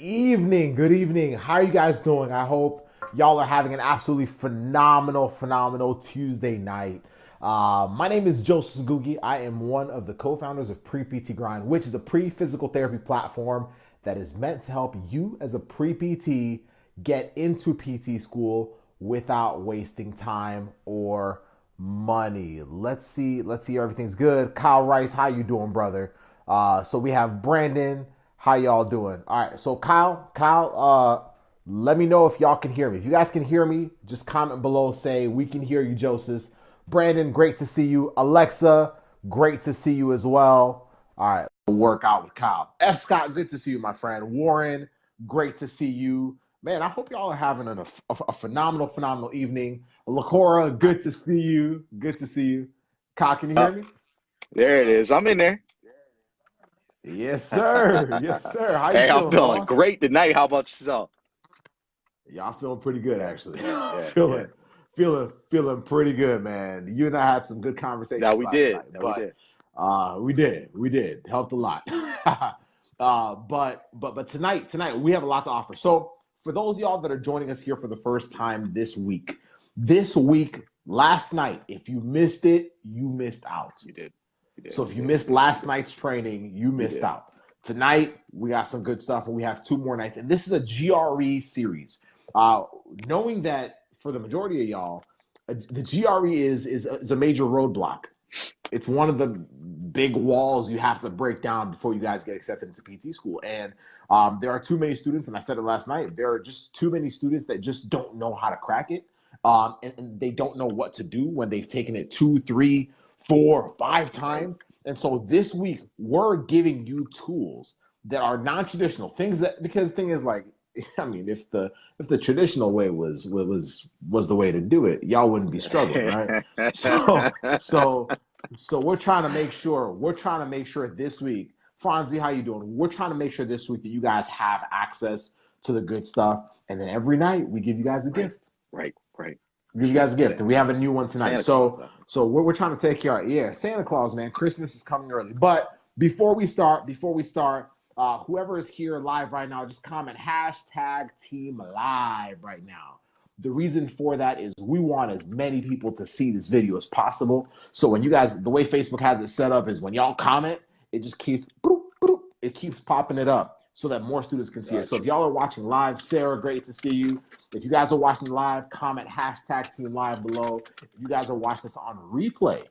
evening. Good evening. How are you guys doing? I hope y'all are having an absolutely phenomenal Tuesday night. My name is Joseph Googie. I am one of the co-founders of Pre-PT Grind, which is a pre-physical therapy platform that is meant to help you as a pre-PT get into PT school without wasting time or money. Let's see everything's good. Kyle Rice, how you doing, brother? So we have Brandon. How y'all doing? All right, so Kyle, let me know if y'all can hear me. If you guys can hear me, just comment below, say we can hear you, Joseph. Brandon, great to see you. Alexa, great to see you as well. All right, work out with Kyle. F. Scott, good to see you, my friend. Warren, great to see you. Man, I hope y'all are having a phenomenal evening. LaCora, good to see you. Good to see you. Kyle, can you hear me? There it is. I'm in there. Yes, sir. Yes, sir. How you Hey, I'm feeling, feeling boss? great tonight. How about yourself? Yeah, I'm feeling pretty good actually. Yeah, feeling, feeling pretty good, man. You and I had some good No, conversations we last did. night, No, we but did. we did helped a lot. But tonight we have a lot to offer. So for those of y'all that are joining us here for the first time this week, last night, if you missed it, you missed out. You did. So if you missed last night's training, you missed out. Tonight, we got some good stuff, and we have 2 more nights. And this is a GRE series. Knowing that for the majority of y'all, the GRE is a major roadblock. It's one of the big walls you have to break down before you guys get accepted into PT school. And there are too many students, and I said it last night, there are just too many students that just don't know how to crack it. And they don't know what to do when they've taken it 2, 3, 4, 5 times. And so this week, we're giving you tools that are non-traditional things because the thing is, like, I mean, if the traditional way was the way to do it, y'all wouldn't be struggling, right? So we're trying to make sure this week, Fonzie, how you doing? We're trying to make sure this week that you guys have access to the good stuff, and then every night we give you guys a gift. Right. Give you guys a gift, and we have a new one tonight. Santa So we're trying to take care of. Yeah, Santa Claus, man. Christmas is coming early. But before we start, whoever is here live right now, just comment #TeamLive right now. The reason for that is we want as many people to see this video as possible. So when you guys, the way Facebook has it set up is when y'all comment, it just keeps it keeps popping it up so that more students can see it. So if y'all are watching live, Sarah, great to see you. If you guys are watching live, comment #TeamLive below. If you guys are watching this on replay,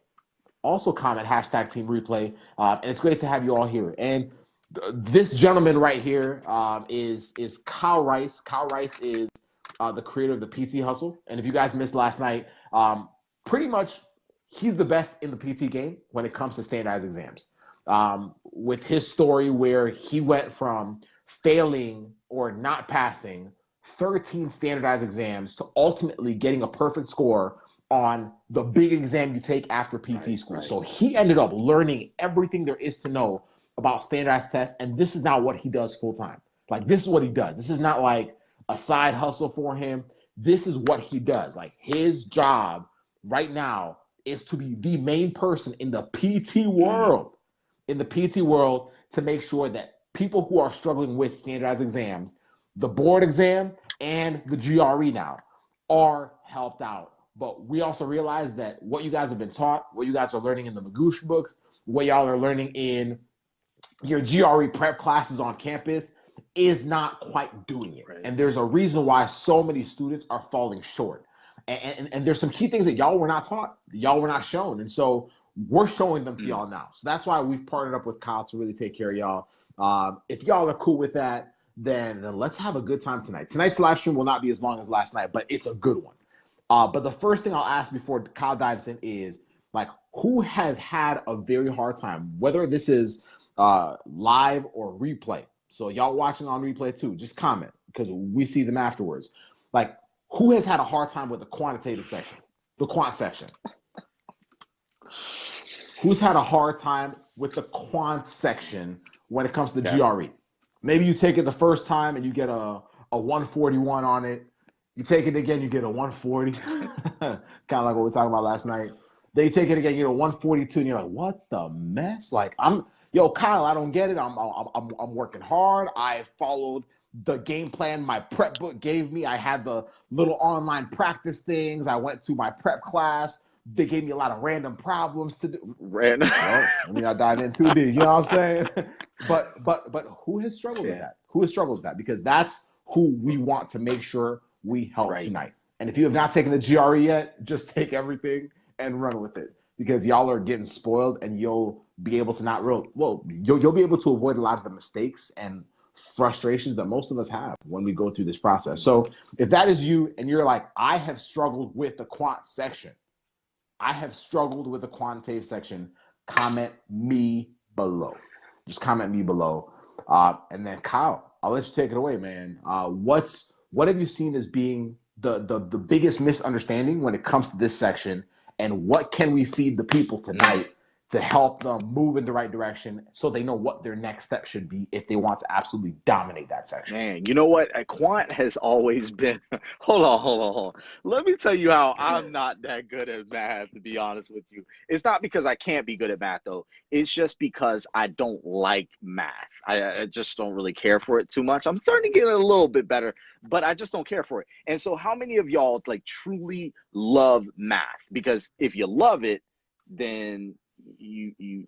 also comment #TeamReplay. And it's great to have you all here. And this gentleman right here is Kyle Rice. Kyle Rice is the creator of the PT Hustle. And if you guys missed last night, pretty much he's the best in the PT game when it comes to standardized exams. With his story where he went from failing or not passing 13 standardized exams to ultimately getting a perfect score on the big exam you take after PT school. So he ended up learning everything there is to know about standardized tests, and this is not what he does full time. Like, this is what he does. This is not like a side hustle for him. This is what he does. Like, his job right now is to be the main person in the PT world, to make sure that people who are struggling with standardized exams, the board exam and the GRE now, are helped out. But we also realize that what you guys have been taught, what you guys are learning in the Magoosh books, what y'all are learning in your GRE prep classes on campus is not quite doing it. And there's a reason why so many students are falling short. And there's some key things that y'all were not taught, y'all were not shown. And so we're showing them to y'all now. So that's why we've partnered up with Kyle to really take care of y'all. If y'all are cool with that, then let's have a good time tonight. Tonight's live stream will not be as long as last night, but it's a good one. But the first thing I'll ask before Kyle dives in is, like, who has had a very hard time, whether this is live or replay. So y'all watching on replay too, just comment because we see them afterwards. Like, who has had a hard time with the quantitative section, the quant section? Who's had a hard time with the quant section when it comes to GRE? Maybe you take it the first time and you get a 141 on it. You take it again, you get a 140. Kind of like what we were talking about last night. Then you take it again, you get a 142, and you're like, what the mess? Like, Kyle, I don't get it. I'm working hard. I followed the game plan my prep book gave me. I had the little online practice things. I went to my prep class. They gave me a lot of random problems to do. Random. Well, let me not dive in too deep. You know what I'm saying? But who has struggled with that? Who has struggled with that? Because that's who we want to make sure we help tonight. And if you have not taken the GRE yet, just take everything and run with it, because y'all are getting spoiled, and you'll be able to you'll be able to avoid a lot of the mistakes and frustrations that most of us have when we go through this process. So if that is you and you're like, I have struggled with the quant section, I have struggled with the quantitative section, comment me below. Just comment me below. And then Kyle, I'll let you take it away, man. What have you seen as being the biggest misunderstanding when it comes to this section, and what can we feed the people tonight to help them move in the right direction so they know what their next step should be if they want to absolutely dominate that section? Man, you know what? Quant has always been. Hold on. Let me tell you how I'm not that good at math, to be honest with you. It's not because I can't be good at math, though. It's just because I don't like math. I just don't really care for it too much. I'm starting to get a little bit better, but I just don't care for it. And so how many of y'all like truly love math? Because if you love it, then you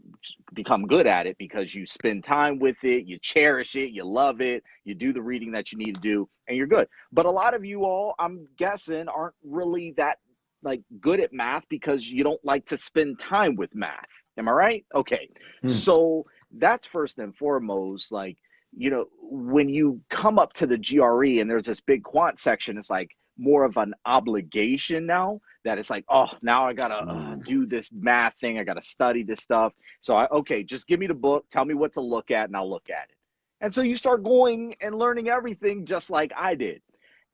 become good at it because you spend time with it, you cherish it, you love it, you do the reading that you need to do, and you're good. But a lot of you all, I'm guessing, aren't really that like good at math because you don't like to spend time with math. Am I right? Okay. So that's first and foremost. Like, you know, when you come up to the GRE and there's this big quant section, it's like more of an obligation now, that it's like, oh, now I gotta do this math thing, I gotta study this stuff. So okay, just give me the book, tell me what to look at, and I'll look at it. And so you start going and learning everything just like I did.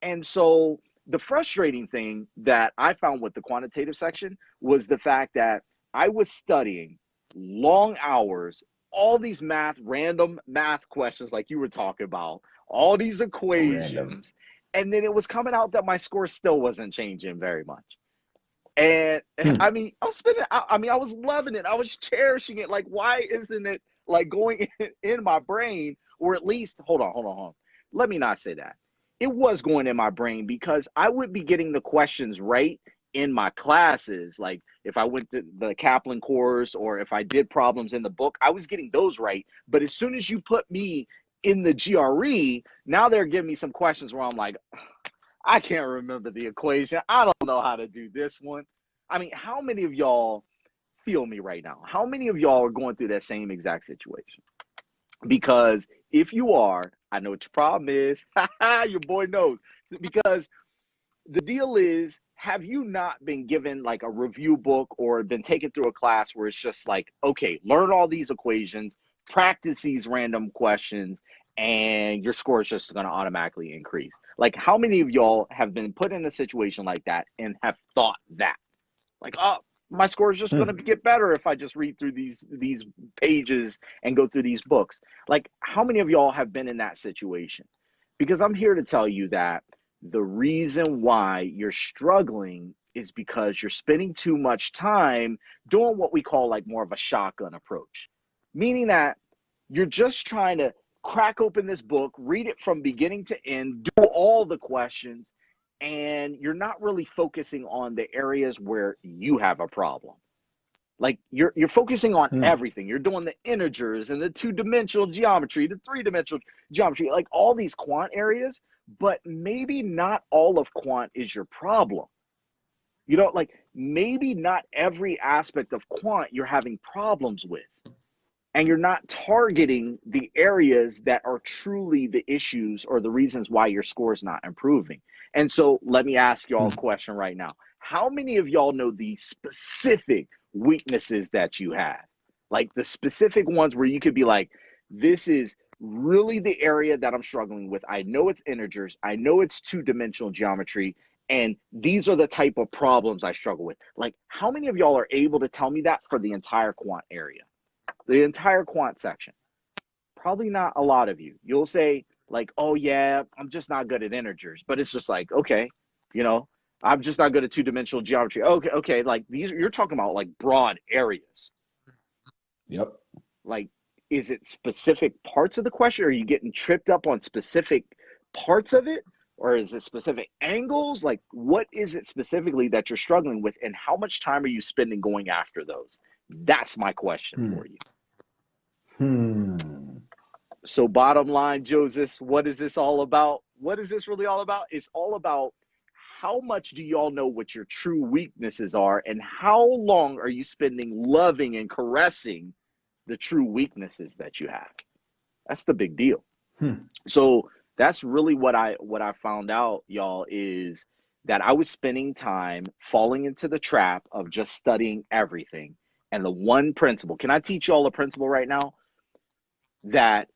And so the frustrating thing that I found with the quantitative section was the fact that I was studying long hours, all these random math questions like you were talking about, all these equations, and then it was coming out that my score still wasn't changing very much. And I mean, I was loving it. I was cherishing it. Like, why isn't it like going in my brain? Or at least, hold on. Let me not say that. It was going in my brain because I would be getting the questions right in my classes. Like if I went to the Kaplan course or if I did problems in the book, I was getting those right. But as soon as you put me in the GRE, now they're giving me some questions where I'm like, I can't remember the equation. I don't know how to do this one. I mean, how many of y'all feel me right now? How many of y'all are going through that same exact situation? Because if you are, I know what your problem is. Your boy knows. Because the deal is, have you not been given like a review book or been taken through a class where it's just like, okay, learn all these equations, practice these random questions, and your score is just going to automatically increase? Like, how many of y'all have been put in a situation like that and have thought that? Like, oh, my score is just going to get better if I just read through these pages and go through these books. Like, how many of y'all have been in that situation? Because I'm here to tell you that the reason why you're struggling is because you're spending too much time doing what we call like more of a shotgun approach, meaning that you're just trying to crack open this book, read it from beginning to end, do all the questions, and you're not really focusing on the areas where you have a problem. Like you're focusing on everything. You're doing the integers and the two-dimensional geometry, the three-dimensional geometry, like all these quant areas, but maybe not all of quant is your problem. You know, like maybe not every aspect of quant you're having problems with. And you're not targeting the areas that are truly the issues or the reasons why your score is not improving. And so let me ask y'all a question right now. How many of y'all know the specific weaknesses that you have? Like the specific ones where you could be like, this is really the area that I'm struggling with. I know it's integers. I know it's two-dimensional geometry. And these are the type of problems I struggle with. Like, how many of y'all are able to tell me that for the entire quant area? The entire quant section? Probably not a lot of you. You'll say like, oh yeah, I'm just not good at integers. But it's just like, okay, you know, I'm just not good at two-dimensional geometry. Okay, like these, you're talking about like broad areas. Yep. Like, is it specific parts of the question, or are you getting tripped up on specific parts of it, or is it specific angles? Like, what is it specifically that you're struggling with, and how much time are you spending going after those? That's my question for you. So bottom line, Joseph, what is this all about? What is this really all about? It's all about how much do y'all know what your true weaknesses are, and how long are you spending loving and caressing the true weaknesses that you have? That's the big deal. So that's really what I found out, y'all, is that I was spending time falling into the trap of just studying everything. And the one principle, can I teach y'all a principle right now? That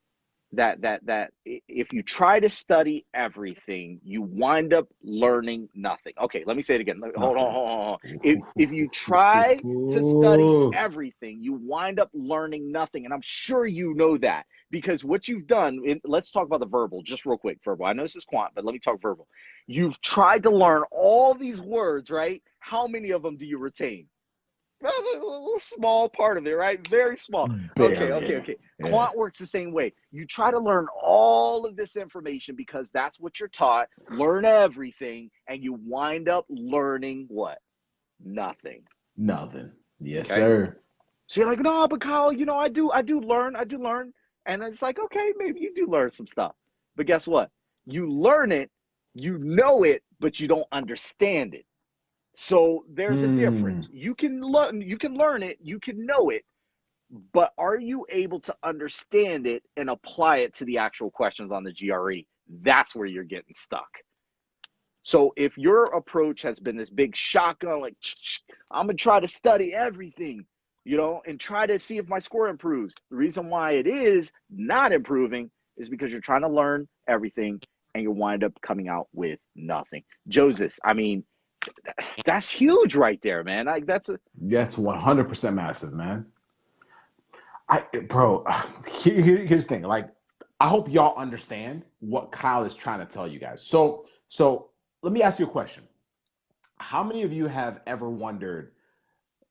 if you try to study everything, you wind up learning nothing. Okay, let me say it again. Hold on. If you try to study everything, you wind up learning nothing. And I'm sure you know that, because what you've done, let's talk about the verbal, just real quick, verbal. I know this is quant, but let me talk verbal. You've tried to learn all these words, right? How many of them do you retain? A small part of it, right? Very small. Okay. Yeah. Quant works the same way. You try to learn all of this information because that's what you're taught. Learn everything, and you wind up learning what? Nothing. Yes, sir. So you're like, no, but Kyle, I do learn. And it's like, okay, maybe you do learn some stuff. But guess what? You learn it, you know it, but you don't understand it. So there's a difference. You can learn it, you can know it, but are you able to understand it and apply it to the actual questions on the GRE? That's where you're getting stuck. So if your approach has been this big shotgun, like, I'm going to try to study everything, and try to see if my score improves. The reason why it is not improving is because you're trying to learn everything and you wind up coming out with nothing. Joseph, I mean, that's huge right there, man. Like that's 100% massive, man. Here's the thing. Like, I hope y'all understand what Kyle is trying to tell you guys. So let me ask you a question. How many of you have ever wondered,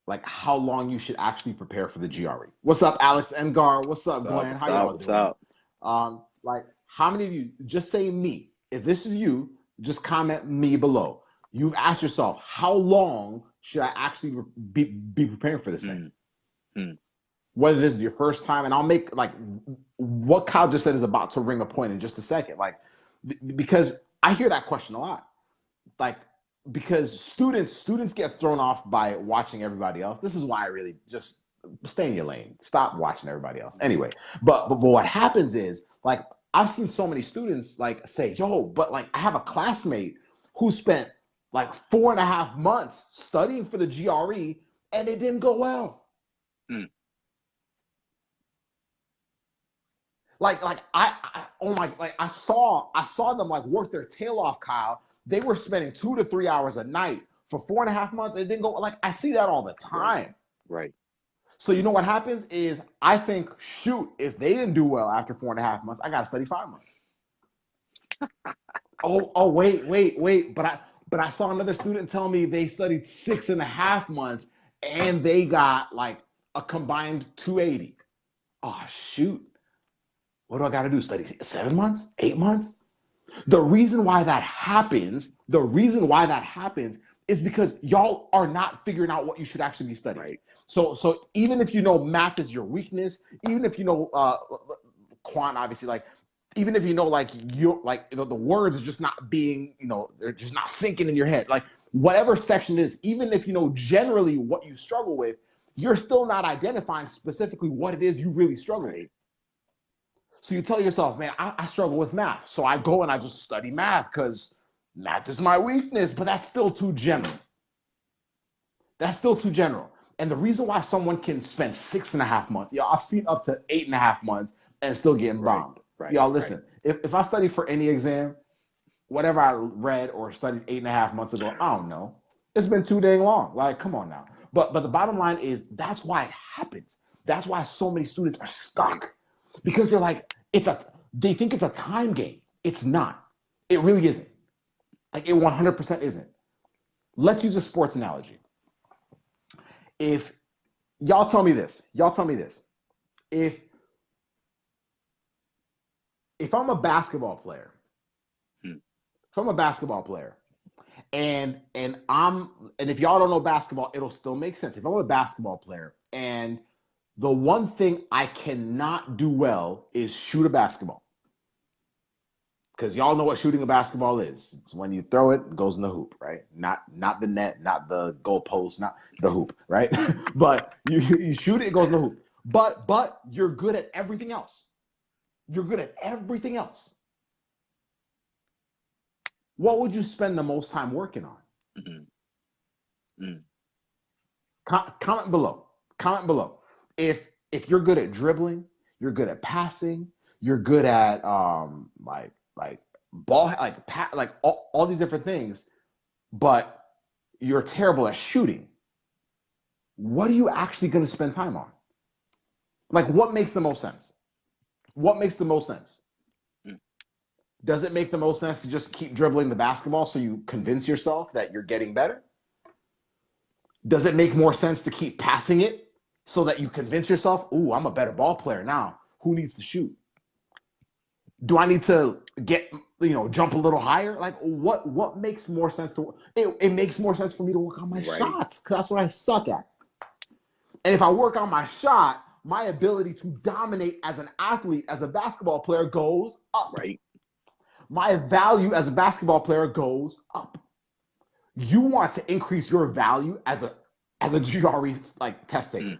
like, how long you should actually prepare for the GRE? What's up, Alex Engar? What's up, Glenn? How y'all doing? Like, how many of you, just say me. If this is you, just comment me below. You've asked yourself, how long should I actually be preparing for this thing? Whether this is your first time, and I'll make, like, what Kyle just said is about to ring a point in just a second. Like, because I hear that question a lot. Like, because students get thrown off by watching everybody else. This is why I really just stay in your lane. Stop watching everybody else. Anyway, but what happens is, like, I've seen so many students, like, say, yo, but, like, I have a classmate who spent like 4.5 months studying for the GRE and it didn't go well. I saw them, like, work their tail off, Kyle. They were spending 2 to 3 hours a night for 4.5 months. It didn't go. Like, I see that all the time. Right. So you know what happens is, I think, shoot, if they didn't do well after 4.5 months, I got to study 5 months. Wait. But I saw another student tell me they studied 6.5 months and they got, like, a combined 280. Oh, shoot. What do I got to do? Study 7 months? 8 months? The reason why that happens is because y'all are not figuring out what you should actually be studying. Right. So even if you know math is your weakness, even if you know quant, obviously, like, even if you know, like, the words are just not being, they're just not sinking in your head. Like, whatever section it is, even if you know generally what you struggle with, you're still not identifying specifically what it is you really struggle with. So you tell yourself, man, I struggle with math. So I go and I just study math because math is my weakness, but that's still too general. And the reason why someone can spend 6.5 months, I've seen up to 8.5 months and still getting bombed. Right. Y'all, listen, if I study for any exam, whatever I read or studied 8.5 months ago, I don't know. It's been too dang long. Like, come on now. But the bottom line is, that's why it happens. That's why so many students are stuck, because they're like, they think it's a time game. It's not. It really isn't. Like, it 100% isn't. Let's use a sports analogy. If y'all tell me this, if I'm a basketball player if I'm a basketball player, and if y'all don't know basketball, it'll still make sense. If I'm a basketball player and the one thing I cannot do well is shoot a basketball. Because y'all know what shooting a basketball is. It's when you throw it, it goes in the hoop, right? Not the net, not the goalpost, not the hoop, right? But you shoot it, it goes in the hoop. But you're good at everything else. You're good at everything else. What would you spend the most time working on? Mm-hmm. Mm. Comment below. Comment below. If you're good at dribbling, you're good at passing, you're good at like ball, like all these different things, but you're terrible at shooting. What are you actually going to spend time on? Like, what makes the most sense? What makes the most sense? Does it make the most sense to just keep dribbling the basketball so you convince yourself that you're getting better? Does it make more sense to keep passing it so that you convince yourself, ooh, I'm a better ball player now. Who needs to shoot? Do I need to jump a little higher? Like, what makes more sense it makes more sense for me to work on my shots, because that's what I suck at. And if I work on my shot, my ability to dominate as an athlete, as a basketball player, goes up. Right. My value as a basketball player goes up. You want to increase your value as a GRE test taker,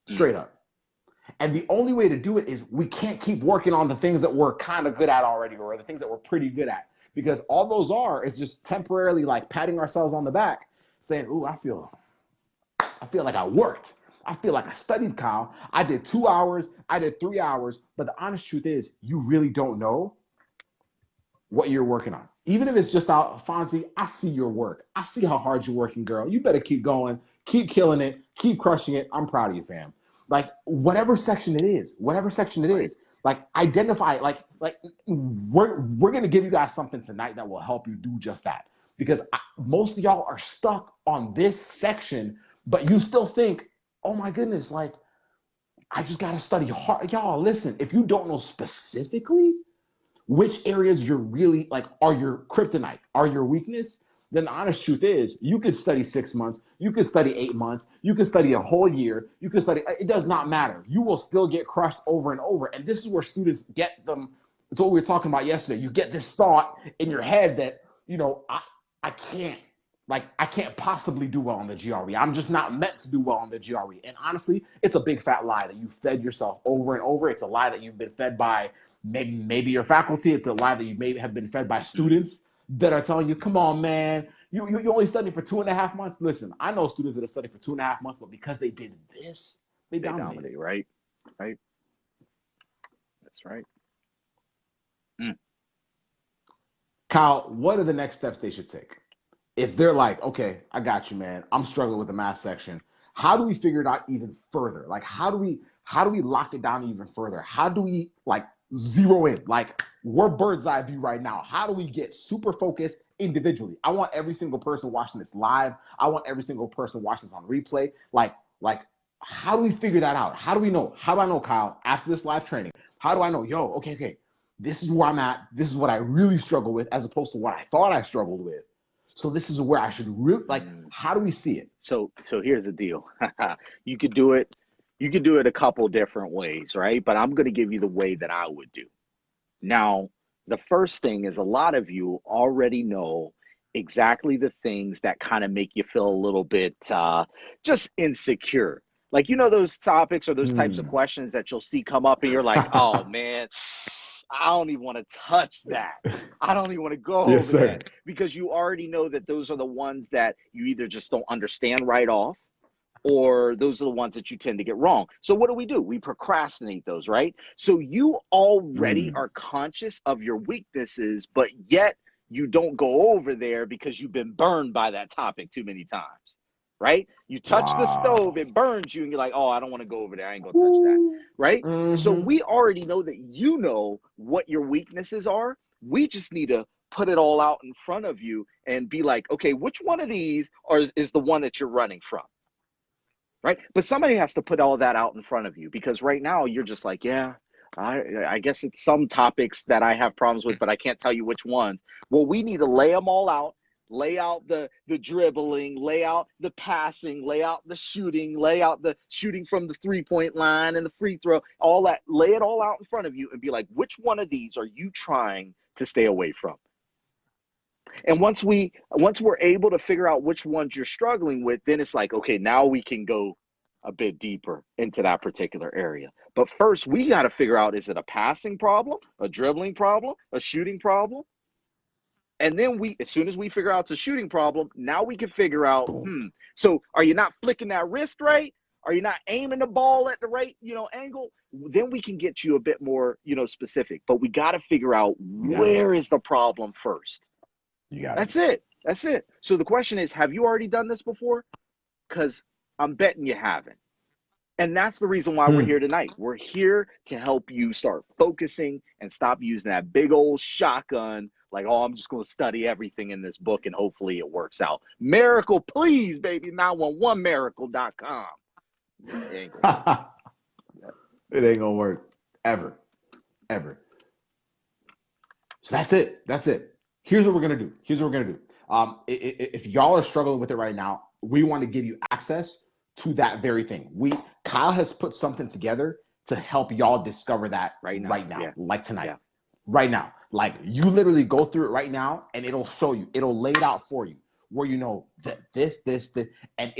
straight up. And the only way to do it is we can't keep working on the things that we're kind of good at already, or the things that we're pretty good at, because all those is just temporarily like patting ourselves on the back, saying, ooh, I feel like I worked. I feel like I studied, Kyle. I did 2 hours. I did 3 hours. But the honest truth is, you really don't know what you're working on. Even if it's just out, Fonzie, I see your work. I see how hard you're working, girl. You better keep going, keep killing it, keep crushing it. I'm proud of you, fam. Like, whatever section it is, like, identify, like we're going to give you guys something tonight that will help you do just that. Because most of y'all are stuck on this section, but you still think, oh my goodness, like, I just got to study hard. Y'all, listen, if you don't know specifically which areas you're really, like, are your kryptonite, are your weakness, then the honest truth is, you could study 6 months, you could study 8 months, you could study a whole year, you could study, it does not matter. You will still get crushed over and over. And this is where students get them. It's what we were talking about yesterday. You get this thought in your head that, I can't possibly do well on the GRE. I'm just not meant to do well on the GRE. And honestly, it's a big fat lie that you fed yourself over and over. It's a lie that you've been fed by maybe your faculty. It's a lie that you may have been fed by students that are telling you, come on, man, you only studied for 2.5 months. Listen, I know students that have studied for 2.5 months, but because they did this, they dominate, right? Right. That's right. Kyle, what are the next steps they should take? If they're like, okay, I got you, man, I'm struggling with the math section. How do we figure it out even further? Like, how do we lock it down even further? How do we, like, zero in? Like, we're bird's eye view right now. How do we get super focused individually? I want every single person watching this live. I want every single person watching this on replay. Like, how do we figure that out? How do we know? How do I know, Kyle, after this live training? How do I know, okay, this is where I'm at. This is what I really struggle with, as opposed to what I thought I struggled with. So this is where I should really, like, how do we see it? So here's the deal. You could do it a couple different ways, right? But I'm going to give you the way that I would do. Now, the first thing is, a lot of you already know exactly the things that kind of make you feel a little bit just insecure. Like, those topics or those types of questions that you'll see come up and you're like, oh man, I don't even want to touch that. I don't even want to go over that, because you already know that those are the ones that you either just don't understand right off, or those are the ones that you tend to get wrong. So what do? We procrastinate those, right? So you already are conscious of your weaknesses, but yet you don't go over there because you've been burned by that topic too many times, right? You touch the stove, it burns you, and you're like, oh, I don't want to go over there. I ain't going to touch that, right? So we already know that you know what your weaknesses are. We just need to put it all out in front of you and be like, okay, which one of these is the one that you're running from? Right? But somebody has to put all that out in front of you, because right now you're just like, yeah, I guess it's some topics that I have problems with, but I can't tell you which ones. Well, we need to lay them all out. Lay out the dribbling, lay out the passing, lay out the shooting, lay out the shooting from the 3-point line and the free throw, all that. Lay it all out in front of you and be like, which one of these are you trying to stay away from? And once we're able to figure out which ones you're struggling with, then it's like, okay, now we can go a bit deeper into that particular area. But first, we got to figure out, is it a passing problem, a dribbling problem, a shooting problem? And then as soon as we figure out it's a shooting problem, now we can figure out, so are you not flicking that wrist right? Are you not aiming the ball at the right, angle? Then we can get you a bit more, specific. But we got to figure out where is the problem first. That's it. So the question is, have you already done this before? Because I'm betting you haven't. And that's the reason why we're here tonight. We're here to help you start focusing and stop using that big old shotgun like, oh, I'm just going to study everything in this book and hopefully it works out. Miracle, please, baby. 911miracle.com. It ain't going to work. Ever. So that's it. Here's what we're going to do. If y'all are struggling with it right now, we want to give you access to that very thing. Kyle has put something together to help y'all discover that right now, like tonight, right now. Like, you literally go through it right now and it'll show you, it'll lay it out for you where you know that this, and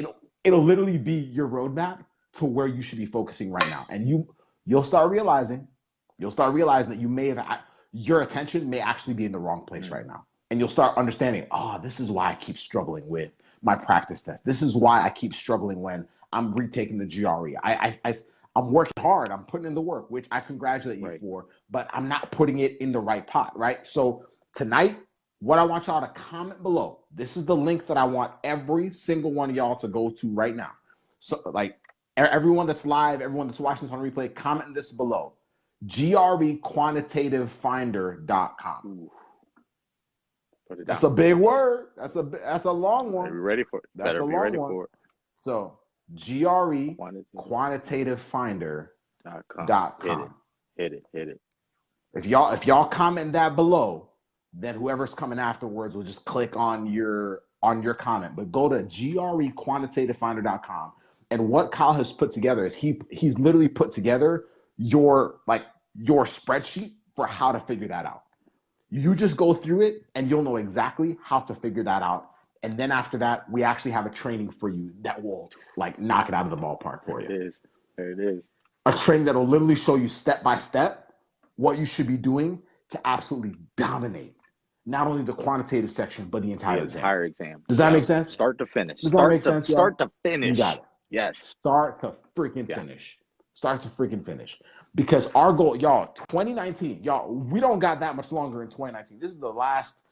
it'll literally be your roadmap to where you should be focusing right now. And you'll start realizing that you may have, your attention may actually be in the wrong place right now. And you'll start understanding, this is why I keep struggling with my practice test. This is why I keep struggling when I'm retaking the GRE. I'm working hard. I'm putting in the work, which I congratulate you for, but I'm not putting it in the right pot, right? So tonight, what I want y'all to comment below, this is the link that I want every single one of y'all to go to right now. So like everyone that's live, everyone that's watching this on replay, comment this below. GREQuantitativeFinder.com. That's a big word. That's a long one. Are you ready for it? That's a long one. So GREQuantitativeFinder.com. Hit it. If y'all comment that below, then whoever's coming afterwards will just click on your comment. But go to GREQuantitativeFinder.com. And what Kyle has put together is he's literally put together your spreadsheet for how to figure that out. You just go through it and you'll know exactly how to figure that out. And then after that, we actually have a training for you that will knock it out of the ballpark for you. There it is. A training that will literally show you step by step what you should be doing to absolutely dominate not only the quantitative section, but the entire exam. Does that make sense? Start to finish. Start to finish. You got it. Yes. Start to freaking finish. Start to freaking finish. Because our goal, y'all, 2019, y'all, we don't got that much longer in 2019. This is the last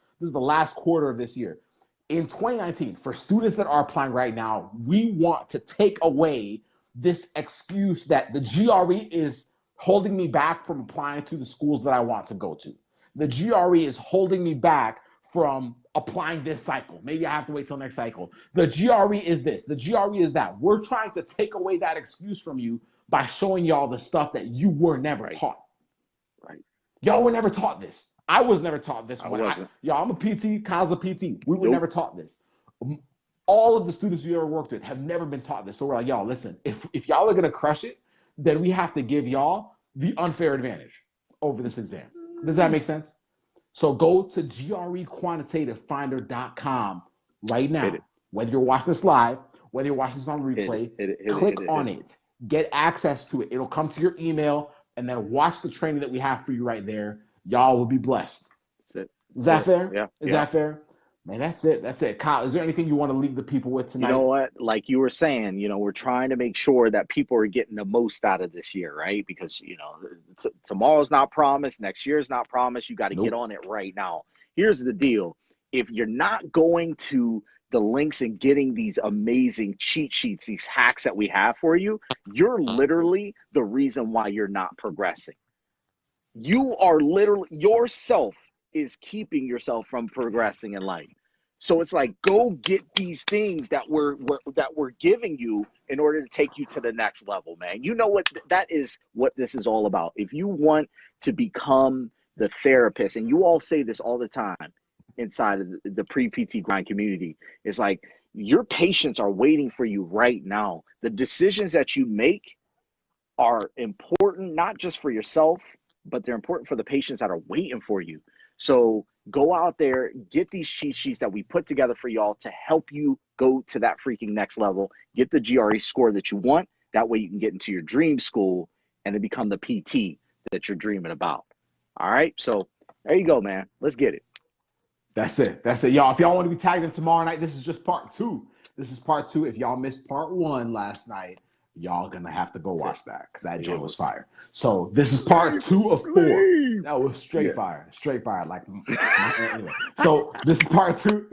quarter of this year. In 2019, for students that are applying right now, we want to take away this excuse that the GRE is holding me back from applying to the schools that I want to go to. The GRE is holding me back from applying this cycle. Maybe I have to wait till next cycle. The GRE is this. The GRE is that. We're trying to take away that excuse from you by showing y'all the stuff that you were never taught. Right. Y'all were never taught this. I was never taught this. I'm a PT, Kyle's a PT. We were never taught this. All of the students we ever worked with have never been taught this. So we're like, y'all, listen, if y'all are going to crush it, then we have to give y'all the unfair advantage over this exam. Does that make sense? So go to GREQuantitativeFinder.com right now. Whether you're watching this live, whether you're watching this on replay, click on it. Get access to it. It'll come to your email, and then watch the training that we have for you right there. Y'all will be blessed. That's it. Is that fair? Yeah. Is that fair? Man, that's it. Kyle, is there anything you want to leave the people with tonight? You know what? Like you were saying, we're trying to make sure that people are getting the most out of this year, right? Because, tomorrow's not promised. Next year's not promised. You got to get on it right now. Here's the deal. If you're not going to the links and getting these amazing cheat sheets, these hacks that we have for you, you're literally the reason why you're not progressing. You are literally, yourself is keeping yourself from progressing in life. So it's like, go get these things that we're giving you in order to take you to the next level, man. You know what? That is what this is all about. If you want to become the therapist, and you all say this all the time inside of the pre-PT grind community, it's like your patients are waiting for you right now. The decisions that you make are important, not just for yourself, but they're important for the patients that are waiting for you. So go out there, get these cheat sheets that we put together for y'all to help you go to that freaking next level, get the GRE score that you want. That way you can get into your dream school and then become the PT that you're dreaming about. All right, so there you go, man. Let's get it. That's it. That's it, y'all. If y'all want to be tagged in tomorrow night, this is just part 2. This is part 2. If y'all missed part 1 last night, y'all gonna have to go watch that because that joint was fire. So this is part 2 of 4. That was straight fire, straight fire. Like, anyway. So this is part 2.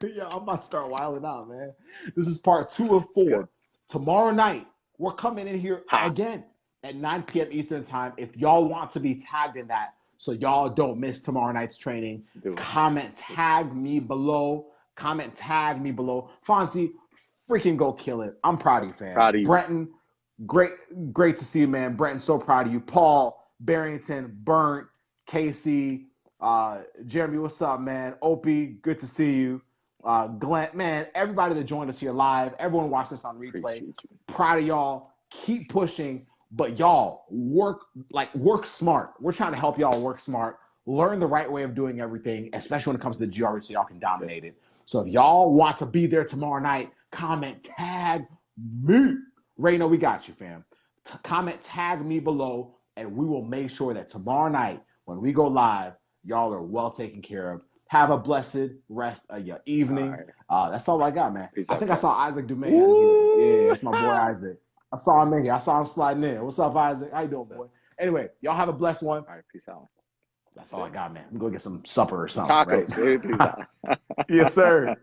Yeah, I'm about to start wilding out, man. This is part 2 of 4. Tomorrow night, we're coming in here again at 9 p.m. Eastern time. If y'all want to be tagged in that, so y'all don't miss tomorrow night's training, comment tag me below. Comment tag me below. Fonzie, freaking go kill it. I'm proud of you, fam. Proud of you. Brenton, great to see you, man. Brenton, so proud of you. Paul, Barrington, Burnt, Casey, Jeremy, what's up, man? Opie, good to see you. Glenn, man, everybody that joined us here live, everyone watched this on replay. Proud of y'all. Keep pushing, but y'all work smart. We're trying to help y'all work smart. Learn the right way of doing everything, especially when it comes to the GRE, so y'all can dominate it. So if y'all want to be there tomorrow night, comment tag me. Rayno, we got you, fam. Comment tag me below, and we will make sure that tomorrow night when we go live, y'all are well taken care of. Have a blessed rest of your evening. That's all I got, man. I think I saw Isaac Dumais in here. Yeah, that's my boy Isaac. I saw him in here. I saw him sliding in. What's up, Isaac? How you doing, boy? Anyway, y'all have a blessed one. All right, peace out. That's all I got, man. I'm going to get some supper or something. Tacos. Right? Yes, sir.